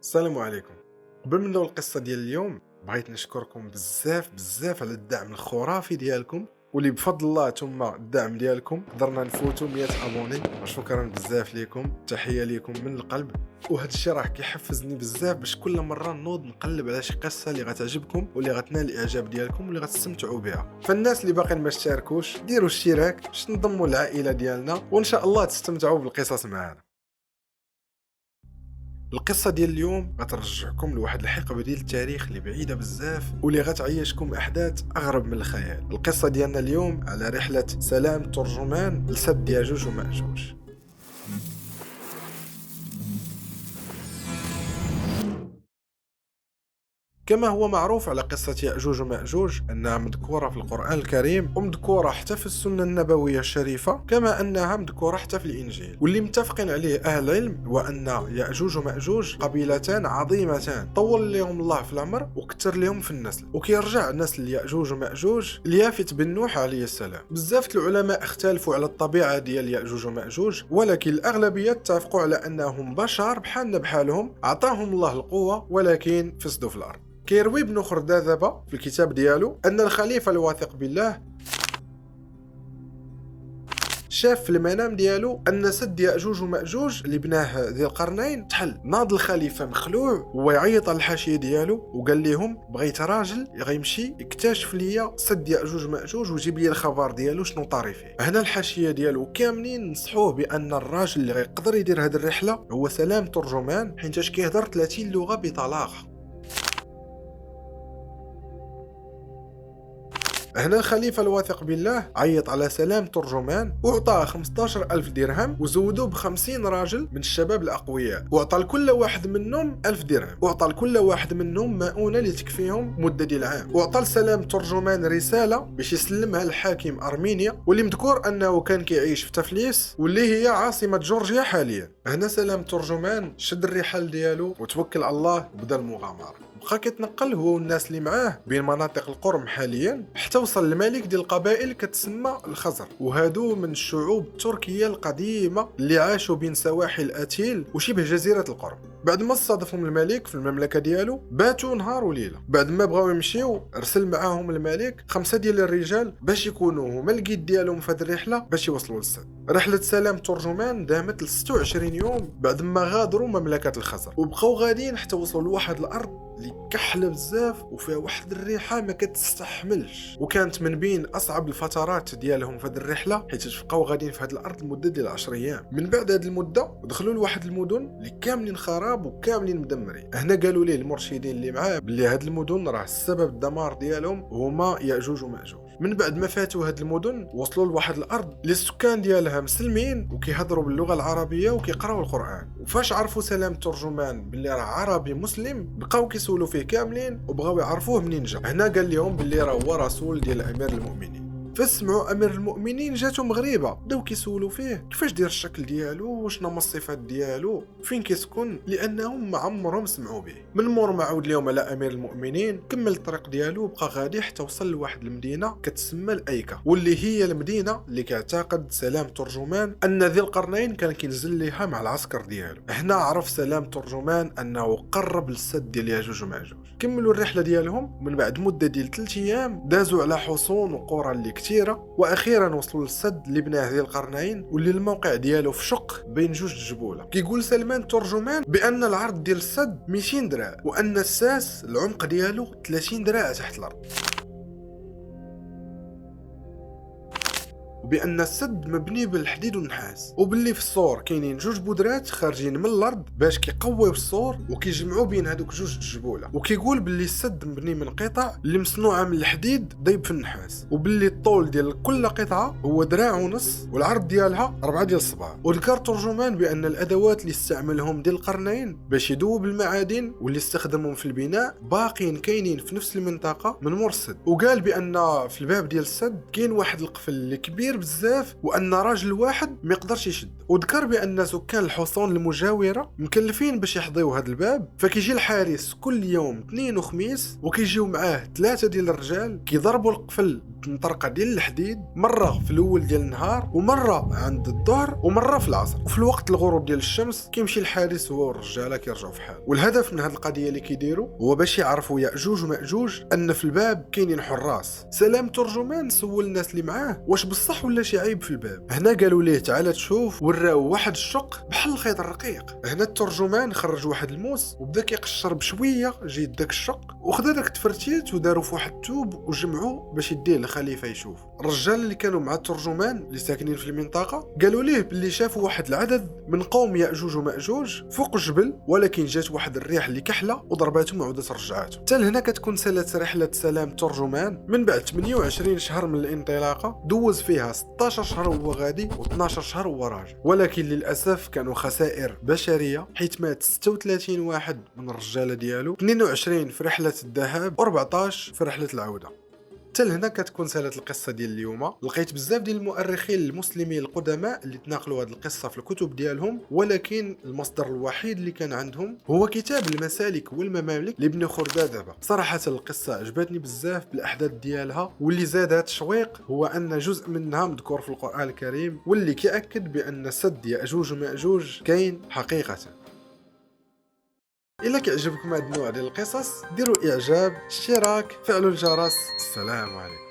السلام عليكم. قبل ما نبداو القصه ديال اليوم بغيت نشكركم بزاف على الدعم الخرافي ديالكم، واللي بفضل الله ثم الدعم ديالكم قدرنا نفوتوا 100 ابوني. شكرا بزاف ليكم، تحيه ليكم من القلب. وهذا الشيء راه كيحفزني بزاف باش كل مره نوض نقلب على شي قصه اللي غتعجبكم واللي غتنال الاعجاب ديالكم واللي غتستمتعوا بها. فالناس اللي باقيين ما اشتركوش ديروا اشتراك باش تنضموا للعائله ديالنا، وان شاء الله تستمتعوا بالقصص معنا. القصة ديال اليوم غترجعكم لواحد الحقبة ديال التاريخ اللي بعيدة بزاف واللي غتعيشكم أحداث أغرب من الخيال. القصة ديالنا اليوم على رحلة سلام ترجمان لسد ياجوج ومأجوج. كما هو معروف على قصة يأجوج ومأجوج أنها مذكورة في القرآن الكريم ومذكورة حتى في السنة النبوية الشريفة، كما أنها مذكورة حتى في الإنجيل. واللي متفقين عليه أهل العلم هو أن يأجوج ومأجوج قبيلتان عظيمتان طول لهم الله في العمر وكتر لهم في النسل، وكيرجع نسل يأجوج ومأجوج ليافت بن نوح عليه السلام. بزاف العلماء اختلفوا على الطبيعة ديال يأجوج ومأجوج، ولكن الأغلبية اتفقوا على أنهم بشر بحالنا بحالهم، عطاهم الله القوة ولكن فسدوا في الأرض. كيروي ابن خردادبة في الكتاب ديالو أن الخليفة الواثق بالله شاف في المنام ديالو أن سد يأجوج ومأجوج اللي بناه ذي القرنين تحل. ناض الخليفة مخلوع ويعيط على الحاشية ديالو وقال لهم بغيت راجل غيمشي يكتشف ليا سد يأجوج ومأجوج ويجيب لي الخبر ديالو شنو طاري فيه. هنا الحاشية ديالو كاملين نصحوه بأن الراجل اللي غيقدر يدير هذه الرحلة هو سلام ترجمان، حيتاش كيهضر 30 لغة بطلاقة. هنا الخليفة الواثق بالله عيط على سلام ترجمان وعطاه 15,000 درهم وزودوه ب50 راجل من الشباب الأقوياء، وعطى لكل واحد منهم 1000 درهم، وعطى لكل واحد منهم مؤونة اللي تكفيهم مدة ديال عام، وعطى لسلام ترجمان رسالة باش يسلمها لحاكم أرمينيا واللي مذكور أنه كان كيعيش في تفليس واللي هي عاصمة جورجيا حاليا. هنا سلام ترجمان شد الرحال ديالو وتوكل على الله وبدا المغامرة. بقى كيتنقل هو والناس اللي معاه بين مناطق القرم حاليا حتى وصل لملك ديال القبائل كتسمى الخزر، وهادو من الشعوب التركية القديمة اللي عاشوا بين سواحل أتيل وشبه جزيرة القرم. بعد ما صادفهم الملك في المملكة ديالو باتوا نهار وليلة. بعد ما بغاو يمشيو ارسل معاهم الملك 5 ديال الرجال باش يكونوا هما الجيد ديالهم في هذه الرحلة باش يوصلوا للسد. رحلة سلام ترجمان دامت ل 26 يوم بعد ما غادروا مملكة الخزر، وبقاو غاديين حتى وصلوا لواحد الأرض اللي كحله بزاف وفيها واحد الريحه ما كتستحملش، وكانت من بين اصعب الفترات ديالهم في هذه الرحله حيت بقاو غاديين في هذه الارض لمده ديال 10 ايام. من بعد هذه المده دخلوا لواحد المدن اللي كاملين خراب وكاملين مدمرين. هنا قالوا ليه المرشدين اللي معاه بلي هذه المدن راه السبب الدمار ديالهم هما ياجوج وماجوج. من بعد ما فاتوا هذه المدن وصلوا لواحد الارض اللي السكان ديالها مسلمين وكيهضروا باللغه العربيه وكيقراوا القران، وفاش عرفوا سلام ترجمان باللي راه عربي مسلم بقاو كيسولوا فيه كاملين وبغاو يعرفوه منين جا. هنا قال لهم باللي راه هو رسول ديال امير المؤمنين. فسمعوا امير المؤمنين جاتهم غريبه، بداو كيسولوا فيه كيفاش داير الشكل ديالو وشنو هما الصفات ديالو فين كيسكن، لانهم ما عمرهم سمعوا به. من مور ما عاود لهم على امير المؤمنين كمل الطريق ديالو وبقى غادي حتى وصل لواحد المدينه كتسمى الايكه، واللي هي المدينه اللي كيعتقد سلام ترجمان ان ذي القرنين كان كينزل ليها مع العسكر ديالو. هنا عرف سلام ترجمان انه قرب للسد ديال ياجوج وماجوج. كملوا الرحله ديالهم من بعد مده ديال 3 ايام، دازوا على حصون وقرى اللي كثيره، واخيرا وصلوا للسد اللي بناه ذي القرنين واللي الموقع ديالو في شق بين جوج جبوله. كيقول سلمان ترجمان بان العرض ديال السد 200 ذراع وان الساس العمق ديالو 30 ذراع تحت الارض، وبان السد مبني بالحديد والنحاس، وباللي في السور كاينين جوج بودرات خارجين من الارض باش كيقويو السور وكيجمعوا بين هذوك جوج الجبوله. وكيقول باللي السد مبني من قطع اللي مصنوعه من الحديد ضيب في النحاس، وباللي الطول ديال كل قطعه هو 1.5 دراع والعرض ديالها 4 ديال الصباع. وذكر ترجمان بان الادوات اللي استعملهم ديال القرنين باش يذوب المعادن واللي استخدمهم في البناء باقيين كاينين في نفس المنطقه من مور السد. وقال بان في الباب ديال السد كاين واحد القفل اللي كبير كبير بزاف وان راجل واحد ما يقدرش يشد. وذكر بان سكان الحصون المجاوره مكلفين باش يحظيو هذا الباب، فكيجي الحارس كل يوم اثنين وخميس وكيجيو معاه 3 ديال الرجال كيضربوا القفل بمطرقه ديال الحديد، مره في الاول ديال النهار ومره عند الظهر ومره في العصر، وفي الوقت الغروب ديال الشمس كيمشي الحارس هو والرجاله كيرجعوا في حال. والهدف من هذه القضيه اللي كيديروا هو باش يعرفوا ياجوج وماجوج ان في الباب كاينين حراس. سلام ترجمان سول الناس اللي معاه واش بصح ولا شي عيب في الباب. هنا قالوا ليه تعال تشوف، وراو واحد الشق بحال الخيط الرقيق. هنا الترجمان خرج واحد الموس وبدا كيقشر بشويه جيد داك الشق، وخدا داك التفرتيت وداروا في واحد الثوب وجمعوه باش يديه للخليفه يشوف. الرجال اللي كانوا مع الترجمان اللي ساكنين في المنطقه قالوا ليه باللي شافوا واحد العدد من قوم ياجوج وماجوج فوق الجبل، ولكن جات واحد الريح اللي كحله وضرباتهم وعودت رجعاتهم. حتى لهنا كتكون سالت رحله سلام ترجمان من بعد 28 شهر من الانطلاقه، دوز فيها 16 شهر وهو غادي و12 شهر وهو راجع. ولكن للاسف كانوا خسائر بشريه، حيث مات 36 واحد من الرجاله ديالو، 22 في رحله الذهاب و14 في رحله العوده. حتى لهنا كتكون سالت القصه ديال اليوم. لقيت بزاف ديال المؤرخين المسلمين القدماء اللي تناقلوا هذه القصه في الكتب ديالهم، ولكن المصدر الوحيد اللي كان عندهم هو كتاب المسالك والممالك لابن خردادبه. صراحه القصه عجبتني بزاف بالاحداث ديالها، واللي زادها تشويق هو ان جزء منها مذكور في القران الكريم، واللي كيأكد بان سد ياجوج وماجوج كاين حقيقه. إلا كيعجبكم هذا النوع ديال القصص ديروا اعجاب، اشتراك، فعلوا الجرس. السلام عليكم.